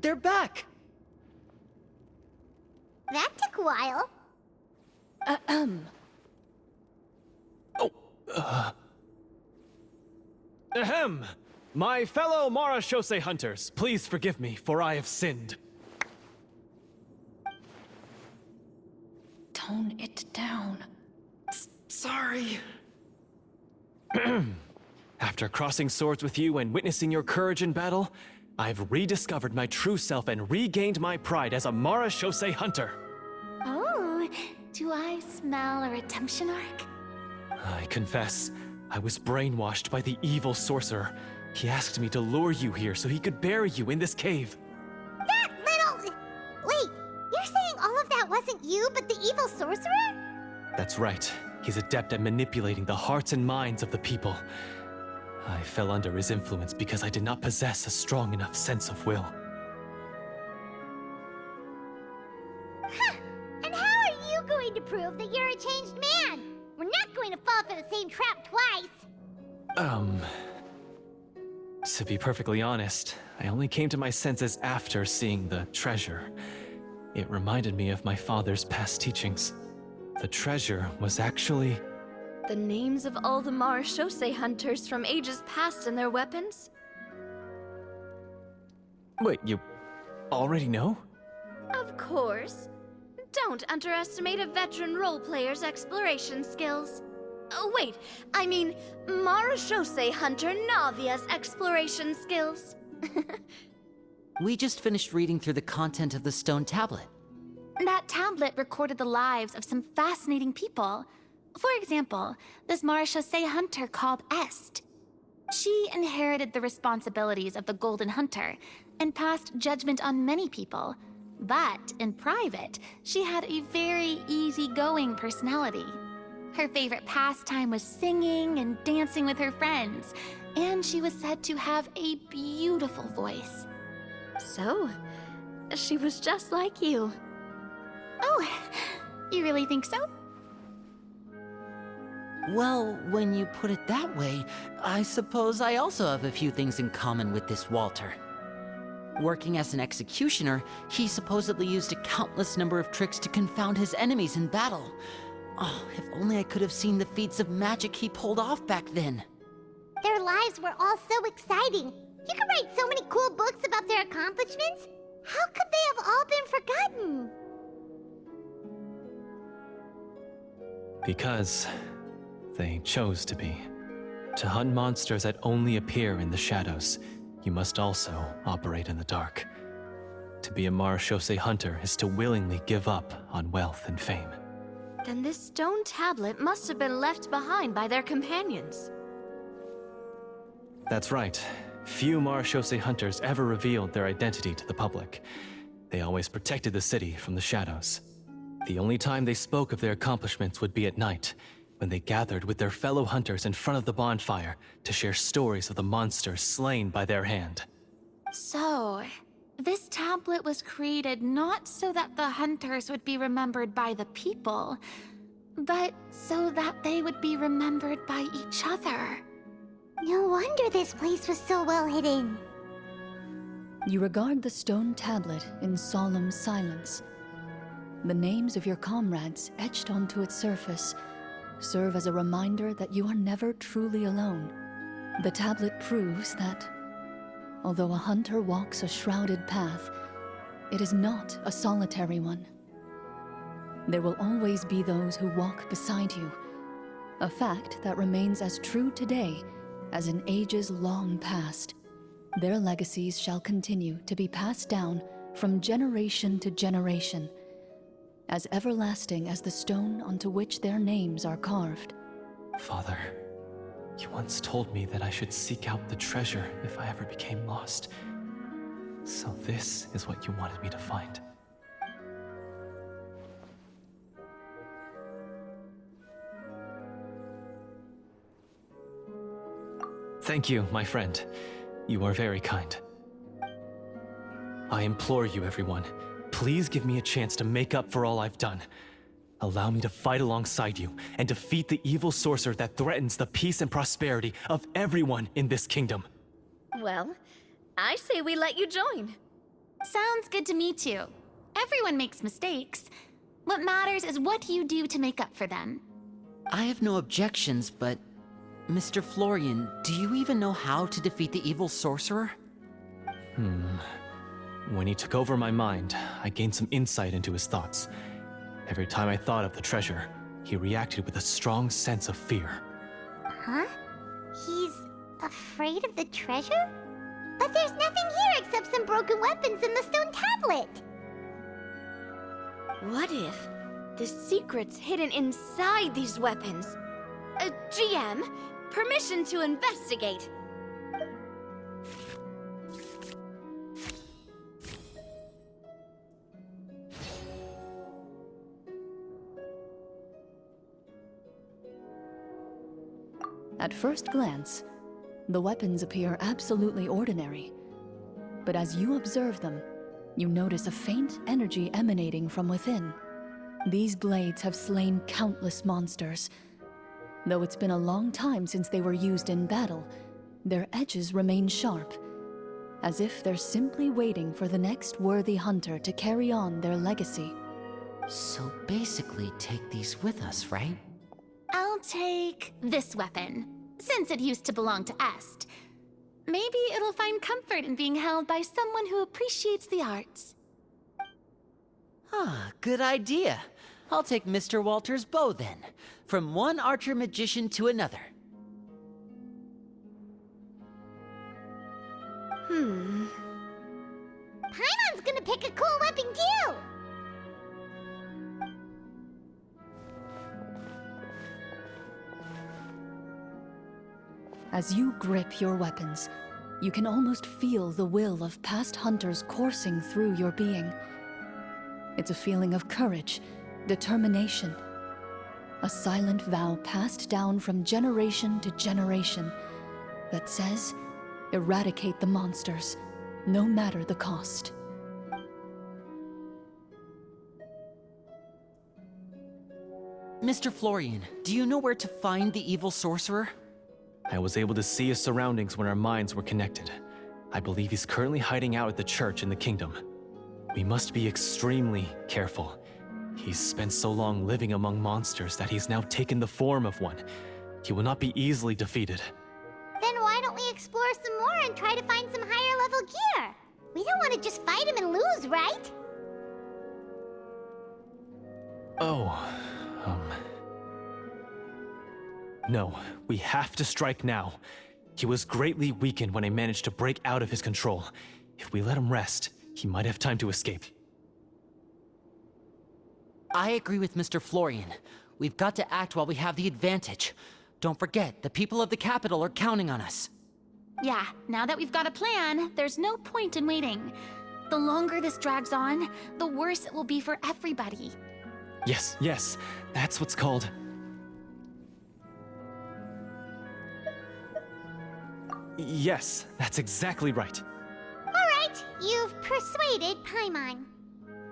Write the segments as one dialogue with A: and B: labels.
A: They're back!
B: That took a while.
C: Ahem! My fellow Marashose hunters, please forgive me, for I have sinned.
D: Tone it down.
A: Sorry.
C: After crossing swords with you and witnessing your courage in battle, I've rediscovered my true self and regained my pride as a Marashose hunter.
D: Oh, do I smell a redemption arc?
C: I confess, I was brainwashed by the evil sorcerer. He asked me to lure you here so he could bury you in this cave.
B: That little... Wait, you're saying all of that wasn't you, but the evil sorcerer?
C: That's right. He's adept at manipulating the hearts and minds of the people. I fell under his influence because I did not possess a strong enough sense of will.
B: Huh. And how are you going to prove that you're a changed man? We're not going to fall for the same trap twice.
C: To be perfectly honest, I only came to my senses after seeing the treasure. It reminded me of my father's past teachings. The treasure was actually...
D: The names of all the Marashose hunters from ages past and their weapons?
C: Wait, you already know?
D: Of course. Don't underestimate a veteran role player's exploration skills. Oh, wait, I mean Marashose hunter Navia's exploration skills.
A: We just finished reading through the content of the stone tablet.
E: That tablet recorded the lives of some fascinating people. For example, this Marashose hunter called Est. She inherited the responsibilities of the Golden Hunter and passed judgment on many people. But in private, she had a very easygoing personality. Her favorite pastime was singing and dancing with her friends, and she was said to have a beautiful voice.
D: So, she was just like you.
E: Oh, you really think so?
A: Well, when you put it that way, I suppose I also have a few things in common with this Walter. Working as an executioner, he supposedly used a countless number of tricks to confound his enemies in battle. Oh, if only I could have seen the feats of magic he pulled off back then.
B: Their lives were all so exciting. You could write so many cool books about their accomplishments. How could they have all been forgotten?
C: Because they chose to be. To hunt monsters that only appear in the shadows, you must also operate in the dark. To be a Marashose hunter is to willingly give up on wealth and fame.
D: Then this stone tablet must have been left behind by their companions.
C: That's right. Few Marashose hunters ever revealed their identity to the public. They always protected the city from the shadows. The only time they spoke of their accomplishments would be at night, when they gathered with their fellow hunters in front of the bonfire to share stories of the monsters slain by their hand.
E: So, this tablet was created not so that the hunters would be remembered by the people, but so that they would be remembered by each other.
B: No wonder this place was so well hidden.
F: You regard the stone tablet in solemn silence. The names of your comrades etched onto its surface serve as a reminder that you are never truly alone. The tablet proves that, although a hunter walks a shrouded path, it is not a solitary one. There will always be those who walk beside you, a fact that remains as true today as in ages long past. Their legacies shall continue to be passed down from generation to generation, as everlasting as the stone onto which their names are carved.
C: Father, you once told me that I should seek out the treasure if I ever became lost. So this is what you wanted me to find. Thank you, my friend. You are very kind. I implore you, everyone, please give me a chance to make up for all I've done. Allow me to fight alongside you and defeat the evil sorcerer that threatens the peace and prosperity of everyone in this kingdom.
D: Well, I say we let you join.
E: Sounds good to me too. Everyone makes mistakes. What matters is what you do to make up for them.
A: I have no objections, but... Mr. Florian, do you even know how to defeat the evil sorcerer?
C: When he took over my mind, I gained some insight into his thoughts. Every time I thought of the treasure, he reacted with a strong sense of fear.
B: Huh? He's afraid of the treasure? But there's nothing here except some broken weapons and the stone tablet.
D: What if the secret's hidden inside these weapons? GM, permission to investigate.
F: At first glance, the weapons appear absolutely ordinary. But as you observe them, you notice a faint energy emanating from within. These blades have slain countless monsters. Though it's been a long time since they were used in battle, their edges remain sharp, as if they're simply waiting for the next worthy hunter to carry on their legacy.
A: So basically, take these with us, right?
E: I'll take this weapon, since it used to belong to Est. Maybe it'll find comfort in being held by someone who appreciates the arts.
A: Ah, good idea. I'll take Mr. Walter's bow then, from one archer magician to another.
B: Paimon's gonna pick a cool weapon too!
F: As you grip your weapons, you can almost feel the will of past hunters coursing through your being. It's a feeling of courage, determination. A silent vow passed down from generation to generation that says, eradicate the monsters, no matter the cost.
A: Mr. Florian, do you know where to find the evil sorcerer?
C: I was able to see his surroundings when our minds were connected. I believe he's currently hiding out at the church in the kingdom. We must be extremely careful. He's spent so long living among monsters that he's now taken the form of one. He will not be easily defeated.
B: Then why don't we explore some more and try to find some higher level gear? We don't want to just fight him and lose, right?
C: No, we have to strike now. He was greatly weakened when I managed to break out of his control. If we let him rest, he might have time to escape.
A: I agree with Mr. Florian. We've got to act while we have the advantage. Don't forget, the people of the capital are counting on us.
E: Yeah, now that we've got a plan, there's no point in waiting. The longer this drags on, the worse it will be for everybody.
C: Yes, that's what's called... Yes, that's exactly right.
B: Alright, you've persuaded Paimon.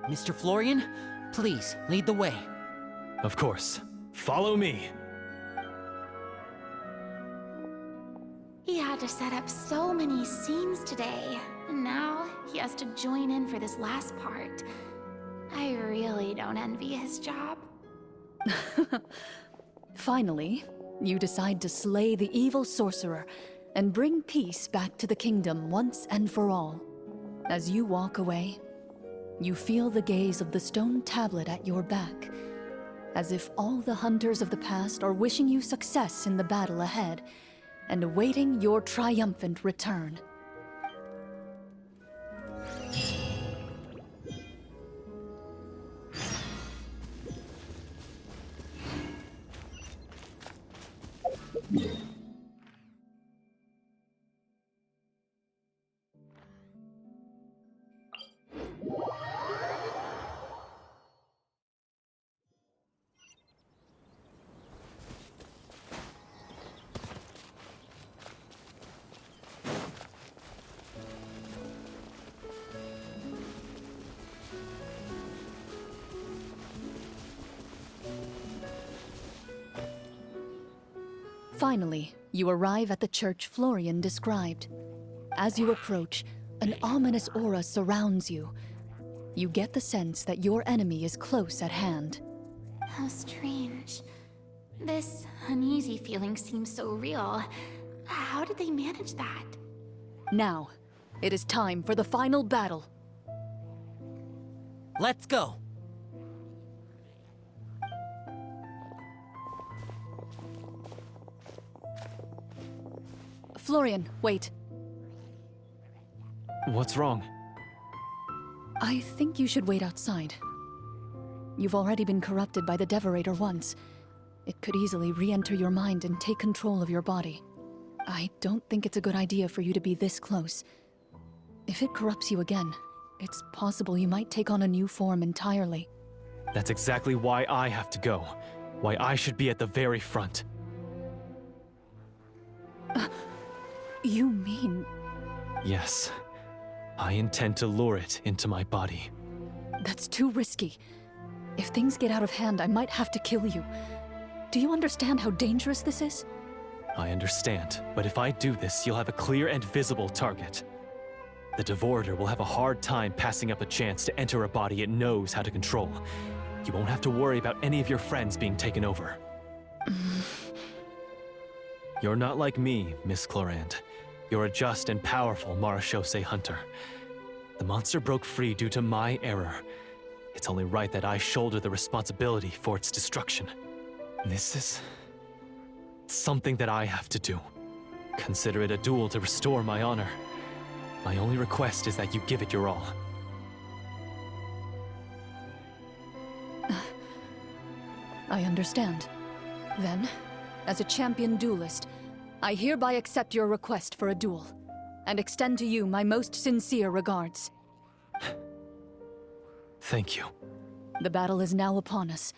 A: Mr. Florian, please, lead the way.
C: Of course. Follow me.
E: He had to set up so many scenes today, and now he has to join in for this last part. I really don't envy his job.
F: Finally, you decide to slay the evil sorcerer and bring peace back to the kingdom once and for all. As you walk away, you feel the gaze of the stone tablet at your back, as if all the hunters of the past are wishing you success in the battle ahead and awaiting your triumphant return. Finally, you arrive at the church Florian described. As you approach, An ominous aura surrounds you. You get the sense that your enemy is close at hand.
E: How strange. This uneasy feeling seems so real. How did they manage that?
F: Now, it is time for the final battle.
A: Let's go!
F: Florian, wait.
C: What's wrong?
F: I think you should wait outside. You've already been corrupted by the Devorator once. It could easily re-enter your mind and take control of your body. I don't think it's a good idea for you to be this close. If it corrupts you again, it's possible you might take on a new form entirely.
C: That's exactly why I have to go. Why I should be at the very front.
F: You mean...
C: Yes. I intend to lure it into my body.
F: That's too risky. If things get out of hand, I might have to kill you. Do you understand how dangerous this is?
C: I understand, but if I do this, you'll have a clear and visible target. The Devorator will have a hard time passing up a chance to enter a body it knows how to control. You won't have to worry about any of your friends being taken over. You're not like me, Miss Clorinde. You're a just and powerful Marechaussee hunter. The monster broke free due to my error. It's only right that I shoulder the responsibility for its destruction. This is... something that I have to do. Consider it a duel to restore my honor. My only request is that you give it your all.
F: I understand. Then, as a champion duelist, I hereby accept your request for a duel, and extend to you my most sincere regards.
C: Thank you.
F: The battle is now upon us.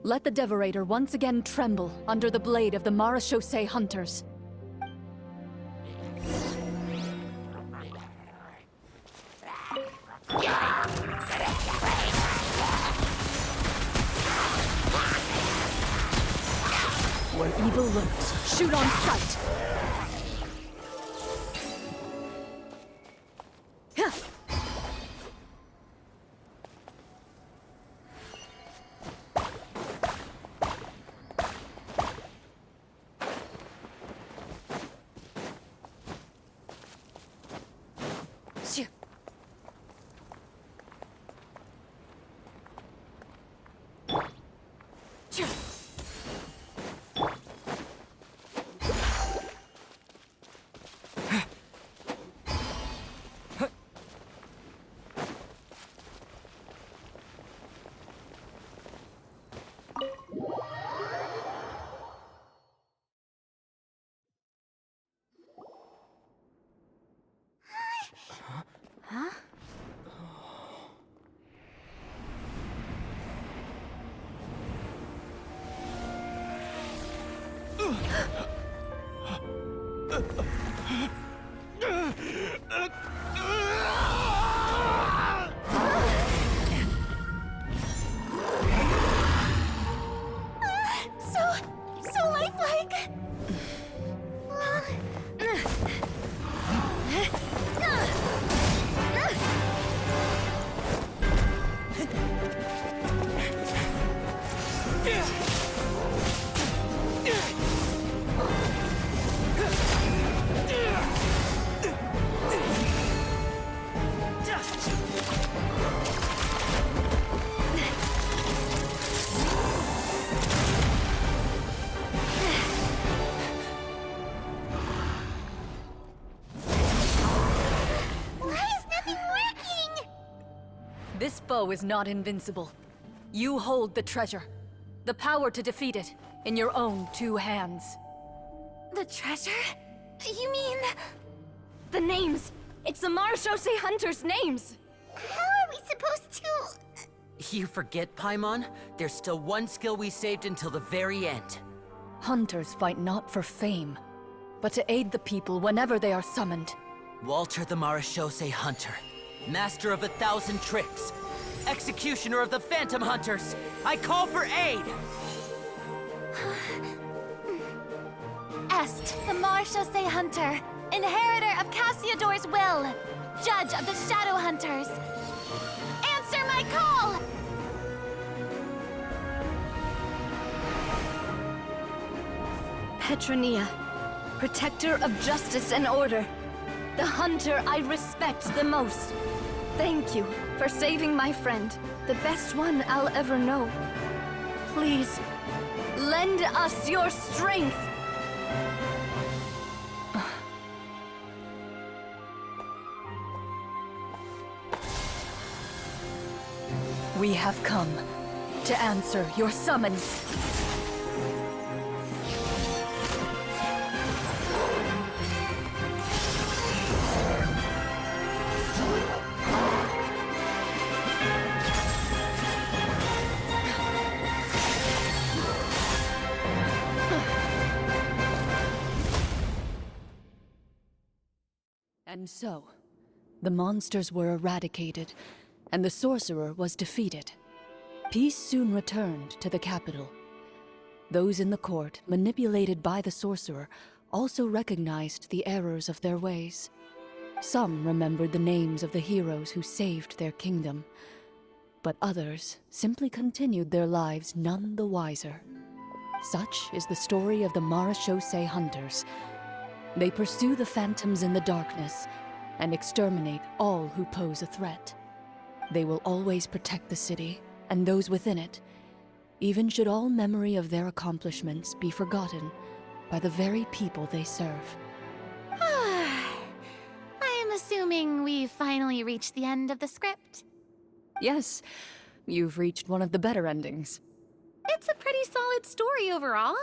F: Let the Devorator once again tremble under the blade of the Marechaussee hunters. Where evil lurks, shoot on sight!
D: So lifelike!
F: This foe is not invincible. You hold the treasure. The power to defeat it in your own two hands.
D: The treasure? You mean... the names! It's the Marechaussee hunters' names!
B: How are we supposed to...
A: You forget, Paimon? There's still one skill we saved until the very end.
F: Hunters fight not for fame, but to aid the people whenever they are summoned.
A: Walter the Marechaussee Hunter, master of 1,000 tricks, executioner of the Phantom Hunters, I call for aid!
E: Est, the Marechaussee hunter, inheritor of Cassiodor's will. judge of the Shadow Hunters. Answer my call!
D: Petronia, protector of justice and order. The hunter I respect the most. Thank you for saving my friend, the best one I'll ever know. Please, lend us your strength.
F: We have come to answer your summons. And so, the monsters were eradicated, and the sorcerer was defeated. Peace soon returned to the capital. Those in the court, manipulated by the sorcerer, also recognized the errors of their ways. Some remembered the names of the heroes who saved their kingdom, but others simply continued their lives none the wiser. Such is the story of the Marechaussee Hunters. They pursue the phantoms in the darkness and exterminate all who pose a threat. They will always protect the city and those within it, even should all memory of their accomplishments be forgotten by the very people they serve.
E: I am assuming we've finally reached the end of the script.
F: Yes, you've reached one of the better endings.
E: It's a pretty solid story overall.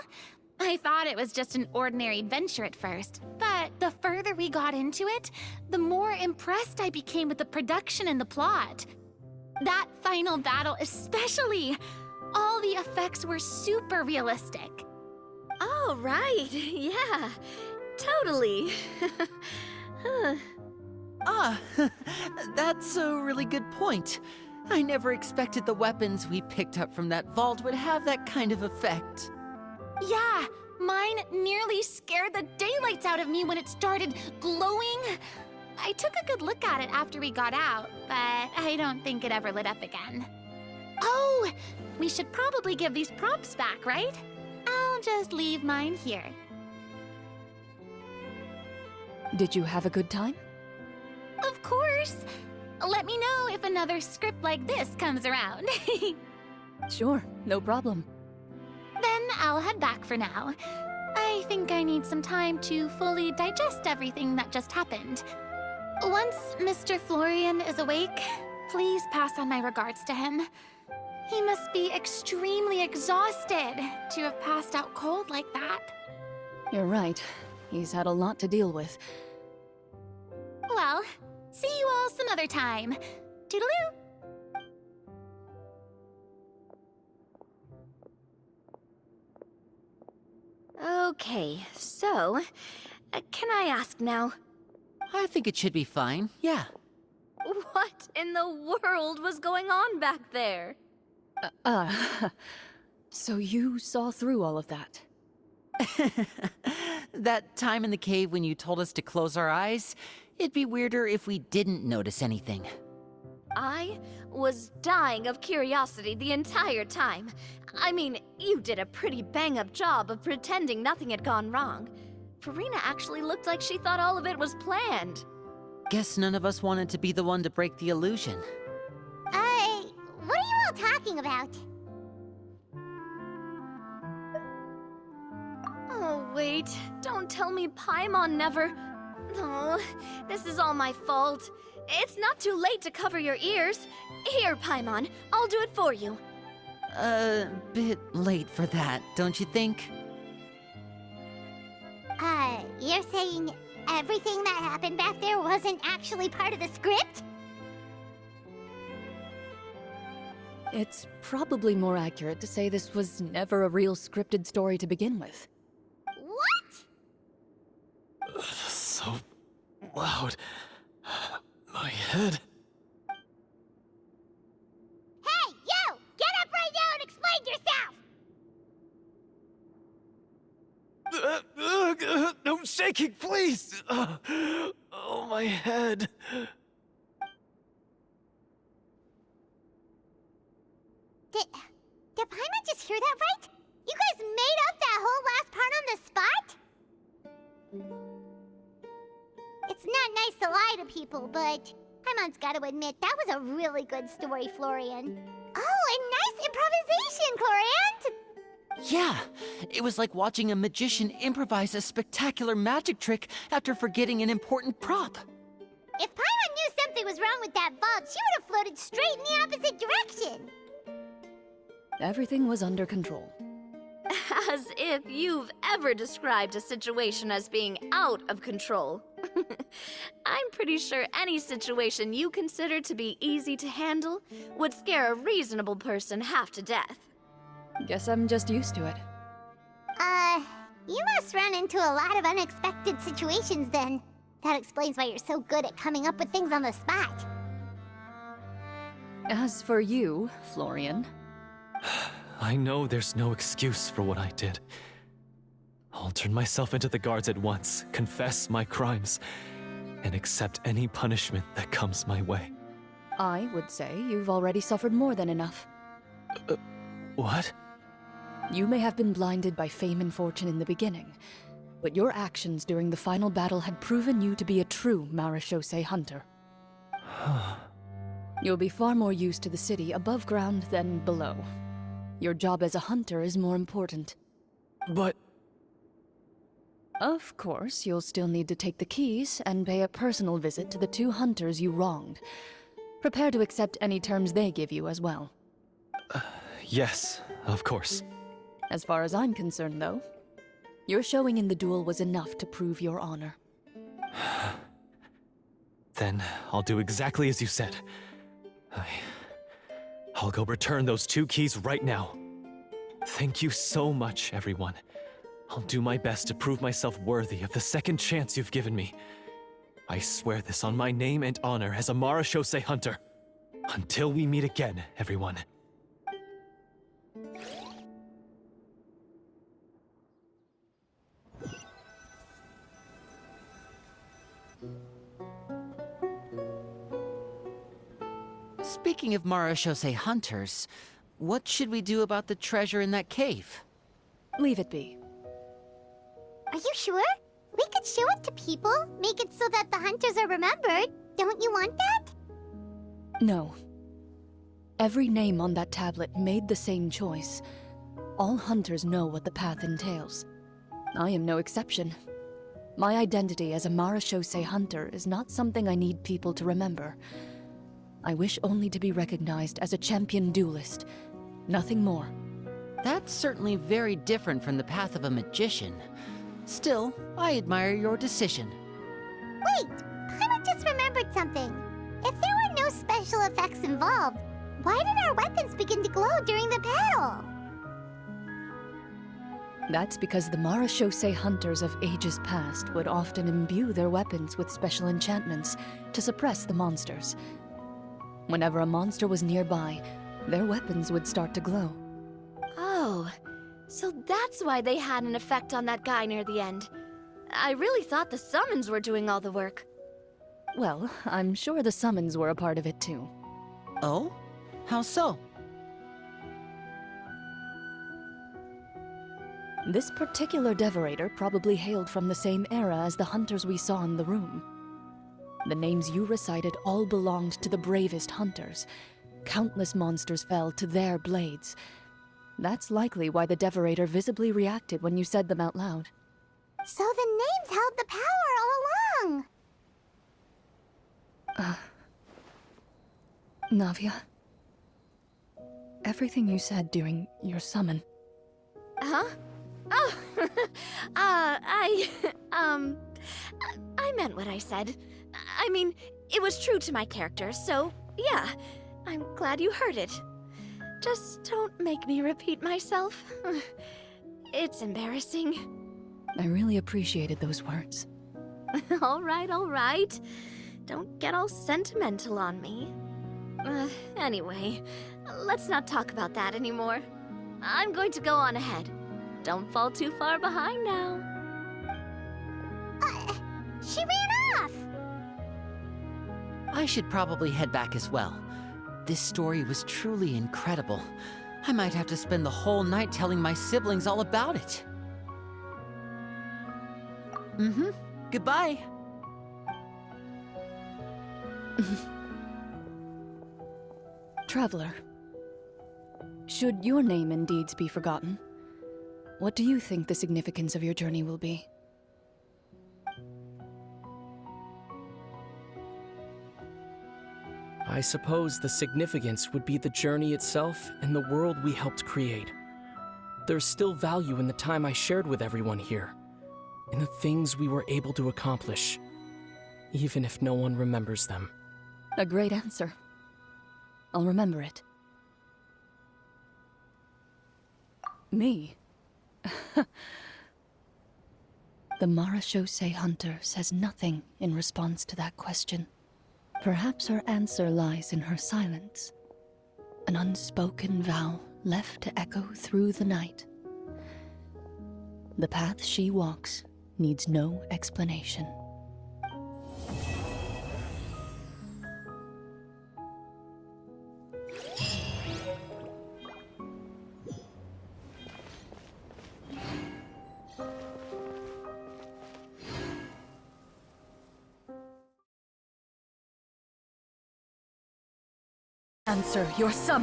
E: I thought it was just an ordinary adventure at first, but the further we got into it, the more impressed I became with the production and the plot. That final battle especially. All the effects were super realistic.
D: Oh, right. Yeah, totally.
A: That's a really good point. I never expected the weapons we picked up from that vault would have that kind of effect.
E: Yeah, mine nearly scared the daylights out of me when it started glowing. I took a good look at it after we got out, but I don't think it ever lit up again. Oh, we should probably give these props back, right? I'll just leave mine here.
F: Did you have a good time?
E: Of course. Let me know if another script like this comes around.
F: Sure, no problem.
E: Then I'll head back for now. I think I need some time to fully digest everything that just happened. Once Mr. Florian is awake, please pass on my regards to him. He must be extremely exhausted to have passed out cold like that.
F: You're right. He's had a lot to deal with.
E: Well, see you all some other time. Toodaloo!
D: Okay, so, can I ask now?
A: I think it should be fine, yeah.
D: What in the world was going on back there?
F: So you saw through all of that?
A: That time in the cave when you told us to close our eyes, it'd be weirder if we didn't notice anything.
D: I was dying of curiosity the entire time. I mean, you did a pretty bang-up job of pretending nothing had gone wrong. Farina actually looked like she thought all of it was planned.
A: Guess none of us wanted to be the one to break the illusion.
B: What are you all talking about?
D: Oh, wait. Don't tell me Paimon never... Oh, this is all my fault. It's not too late to cover your ears. Here, Paimon, I'll do it for you.
A: Bit late for that, don't you think?
B: You're saying everything that happened back there wasn't actually part of the script?
F: It's probably more accurate to say this was never a real scripted story to begin with.
B: What?
C: So loud. My head.
B: Hey, you! Get up right now and explain yourself!
C: No shaking, please! Oh my head.
B: Did Paimon just hear that right? You guys made up that whole last part on the spot? It's not nice to lie to people, but Paimon's gotta admit, that was a really good story, Florian. Oh, and nice improvisation, Clorinde!
A: Yeah, it was like watching a magician improvise a spectacular magic trick after forgetting an important prop.
B: If Paimon knew something was wrong with that vault, she would have floated straight in the opposite direction.
F: Everything was under control.
D: As if you've ever described a situation as being out of control. I'm pretty sure any situation you consider to be easy to handle would scare a reasonable person half to death.
F: Guess I'm just used to it.
B: You must run into a lot of unexpected situations then. That explains why you're so good at coming up with things on the spot.
F: As for you, Florian,
C: I know there's no excuse for what I did. I'll turn myself into the guards at once, confess my crimes, and accept any punishment that comes my way.
F: I would say you've already suffered more than enough.
C: What?
F: You may have been blinded by fame and fortune in the beginning, but your actions during the final battle had proven you to be a true Marechaussee hunter. You'll be far more used to the city above ground than below. Your job as a hunter is more important.
C: But...
F: Of course, you'll still need to take the keys and pay a personal visit to the 2 hunters you wronged. Prepare to accept any terms they give you as well.
C: yes, of course.
F: As far as I'm concerned, though, your showing in the duel was enough to prove your honor.
C: Then I'll do exactly as you said. I'll go return those 2 keys right now. Thank you so much, everyone. I'll do my best to prove myself worthy of the second chance you've given me. I swear this on my name and honor as a Marechaussee hunter. Until we meet again, everyone.
A: Speaking of Marechaussee hunters, what should we do about the treasure in that cave?
F: Leave it be.
B: Are you sure? We could show it to people, make it so that the hunters are remembered. Don't you want that?
F: No. Every name on that tablet made the same choice. All hunters know what the path entails. I am no exception. My identity as a Marechaussee hunter is not something I need people to remember. I wish only to be recognized as a champion duelist. Nothing more.
A: That's certainly very different from the path of a magician. Still, I admire your decision.
B: Wait! Paimon just remembered something. If there were no special effects involved, why did our weapons begin to glow during the battle?
F: That's because the Marechaussee hunters of ages past would often imbue their weapons with special enchantments to suppress the monsters. Whenever a monster was nearby, their weapons would start to glow.
D: Oh, so that's why they had an effect on that guy near the end. I really thought the summons were doing all the work.
F: Well, I'm sure the summons were a part of it too.
A: Oh? How so?
F: This particular devorator probably hailed from the same era as the hunters we saw in the room. The names you recited all belonged to the bravest hunters. Countless monsters fell to their blades. That's likely why the devorator visibly reacted when you said them out loud.
B: So the names held the power all along!
F: Navia, everything you said during your summon.
D: Huh? Oh, I meant what I said. I mean, it was true to my character, so yeah, I'm glad you heard it. Just don't make me repeat myself. It's embarrassing.
F: I really appreciated those words.
D: All right. Don't get all sentimental on me. Anyway, let's not talk about that anymore. I'm going to go on ahead. Don't fall too far behind now.
B: She ran off!
A: I should probably head back as well. This story was truly incredible. I might have to spend the whole night telling my siblings all about it. Goodbye.
F: Traveler, should your name and deeds be forgotten, what do you think the significance of your journey will be?
G: I suppose the significance would be the journey itself and the world we helped create. There's still value in the time I shared with everyone here, in the things we were able to accomplish, even if no one remembers them.
F: A great answer. I'll remember it. Me? The Marachose hunter says nothing in response to that question. Perhaps her answer lies in her silence. An unspoken vow left to echo through the night. The path she walks needs no explanation. Answer your summons.